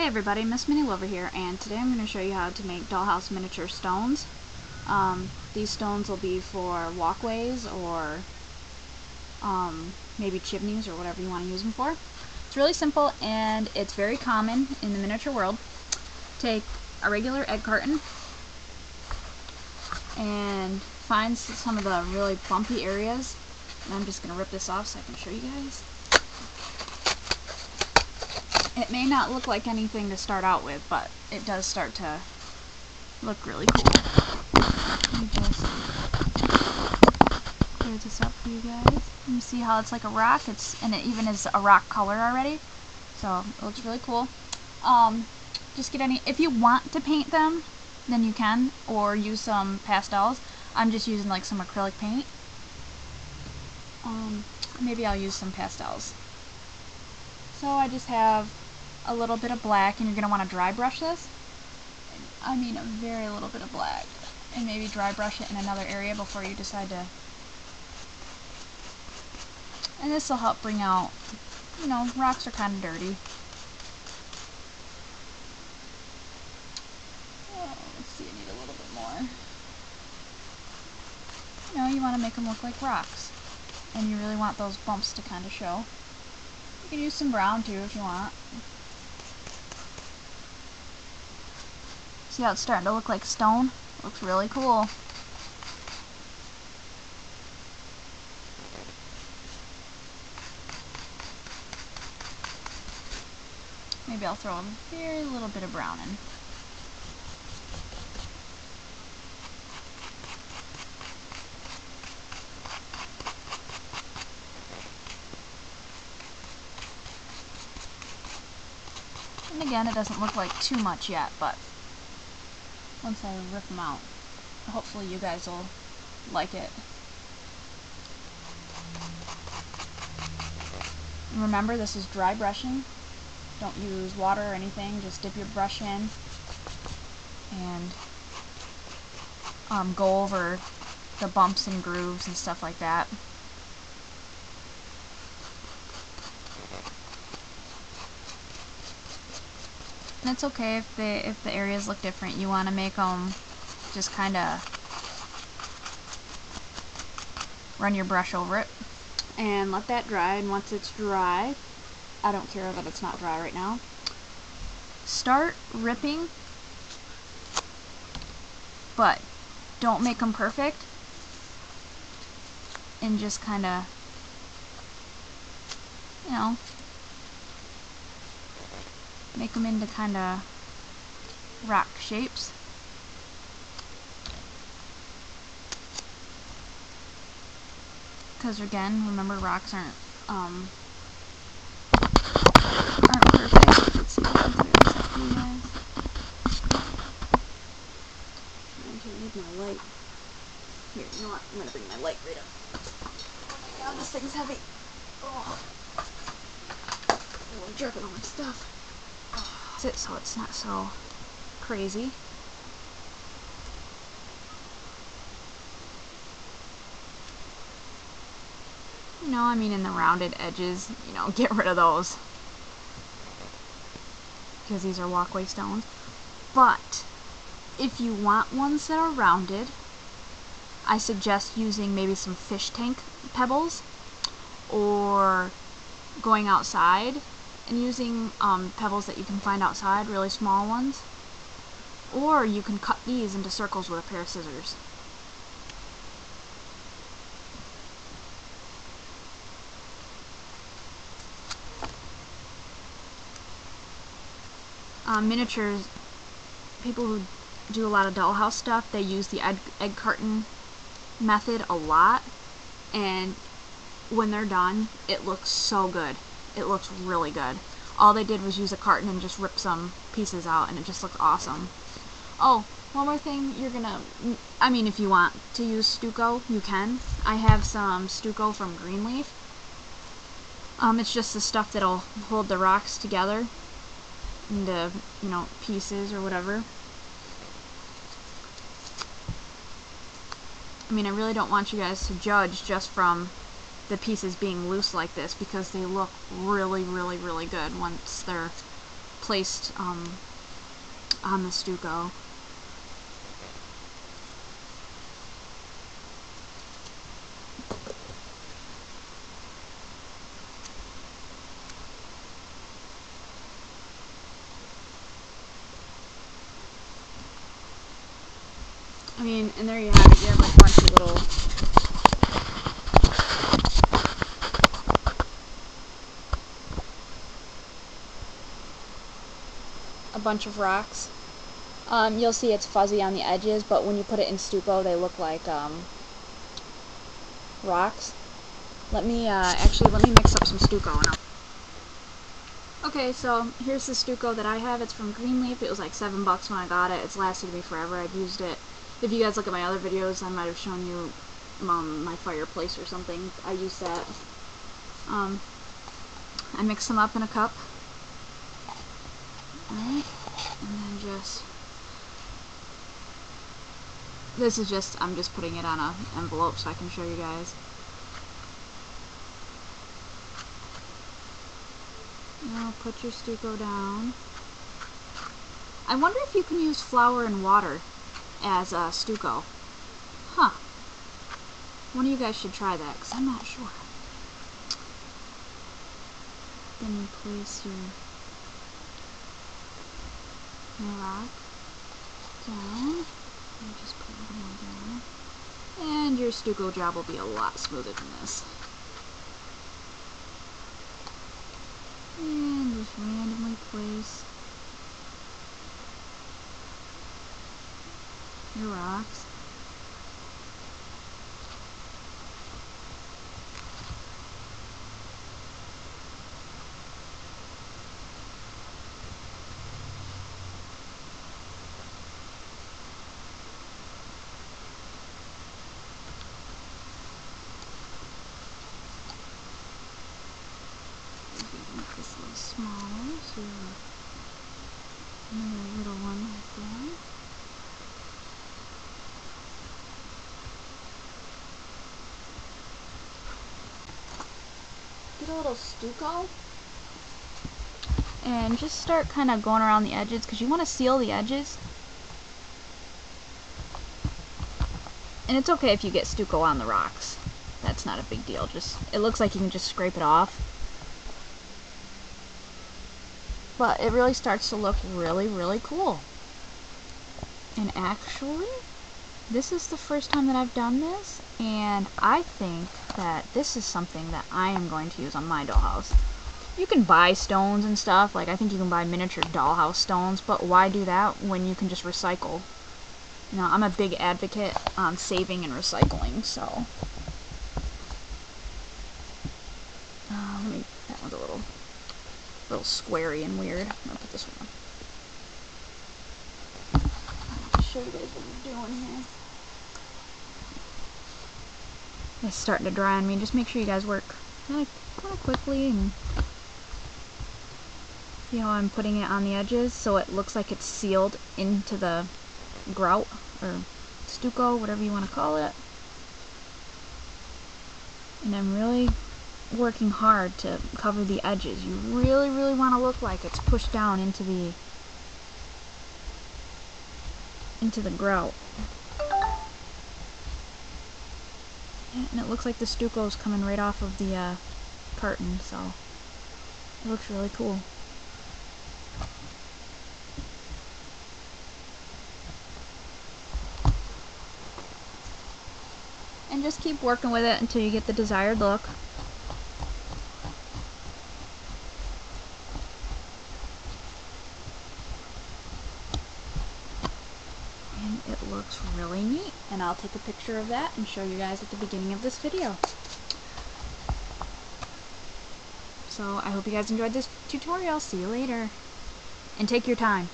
Hey everybody, Miss Minnie Lover here, and today I'm going to show you how to make dollhouse miniature stones. These stones will be for walkways or maybe chimneys or whatever you want to use them for. It's really simple and it's very common in the miniature world. Take a regular egg carton and find some of the really bumpy areas. And I'm just going to rip this off so I can show you guys. It may not look like anything to start out with, but it does start to look really cool. Let me just clear this up for you guys. You see how it's like a rock? And it even is a rock color already. So it looks really cool. Just get any, if you want to paint them, then you can, or use some pastels. I'm just using like some acrylic paint. Maybe I'll use some pastels. So I just have a little bit of black, and you're going to want to dry brush this. I mean a very little bit of black, and maybe dry brush it in another area before you decide to. And this will help bring out, you know, rocks are kind of dirty. Oh, let's see, I need a little bit more. You know, you want to make them look like rocks, and you really want those bumps to kind of show. You can use some brown too if you want. See how it's starting to look like stone? It looks really cool. Maybe I'll throw a very little bit of brown in. And again, it doesn't look like too much yet, but once I rip them out, hopefully you guys will like it. And remember, this is dry brushing. Don't use water or anything, just dip your brush in and go over the bumps and grooves and stuff like that. And it's okay if the areas look different. You want to make them just kind of run your brush over it and let that dry. And once it's dry, I don't care that it's not dry right now, start ripping, but don't make them perfect, and just kind of, you know, make them into kind of rock shapes. Because again, remember, rocks aren't perfect. Let's see if I can clear this up for you guys. I can't need my light. Here, you know what? I'm gonna bring my light right up. Oh my god, this thing's heavy. Oh, I'm jerking all my stuff. It so it's not so crazy. You know, I mean, in the rounded edges, you know, get rid of those, because these are walkway stones. But if you want ones that are rounded, I suggest using maybe some fish tank pebbles, or going outside and using pebbles that you can find outside, really small ones. Or you can cut these into circles with a pair of scissors. Miniatures, people who do a lot of dollhouse stuff, they use the egg carton method a lot, and when they're done, it looks so good. It looks really good. All they did was use a carton and just rip some pieces out, and it just looks awesome. Oh, one more thing, I mean, if you want to use stucco, you can. I have some stucco from Greenleaf. It's just the stuff that'll hold the rocks together into, you know, pieces or whatever. I mean, I really don't want you guys to judge just from the pieces being loose like this, because they look really, really, really good once they're placed on the stucco. I mean, and there you have it. You have a bunch of little bunch of rocks. You'll see it's fuzzy on the edges, but when you put it in stucco, they look like rocks. Let me mix up some stucco. Okay, so here's the stucco that I have. It's from Greenleaf. It was like $7 when I got it. It's lasted me forever. I've used it. If you guys look at my other videos, I might have shown you my fireplace or something. I use that. I mix them up in a cup. Alright, and then I'm just putting it on an envelope so I can show you guys. Now put your stucco down. I wonder if you can use flour and water as stucco. Huh. One of you guys should try that, because I'm not sure. Then you place your rock down. And just put it all down. And your stucco job will be a lot smoother than this. And just randomly place your rocks. Make this a little smaller, so another little one right there. Get a little stucco and just start kind of going around the edges, because you want to seal the edges. And it's okay if you get stucco on the rocks. That's not a big deal. It looks like you can just scrape it off. But it really starts to look really, really cool. And actually, this is the first time that I've done this, and I think that this is something that I am going to use on my dollhouse. You can buy stones and stuff, like I think you can buy miniature dollhouse stones, but why do that when you can just recycle? You know, I'm a big advocate on saving and recycling, so that one's a little squarey and weird. I'm gonna put this one on. I'll show you guys what I'm doing here. It's starting to dry on me. Just make sure you guys work kind of quickly, and see how I'm putting it on the edges so it looks like it's sealed into the grout or stucco, whatever you want to call it. And I'm really working hard to cover the edges. You really, really want to look like it's pushed down into the grout. Yeah, and it looks like the stucco is coming right off of the curtain, so it looks really cool. And just keep working with it until you get the desired look. And it looks really neat. And I'll take a picture of that and show you guys at the beginning of this video. So I hope you guys enjoyed this tutorial. See you later. And take your time.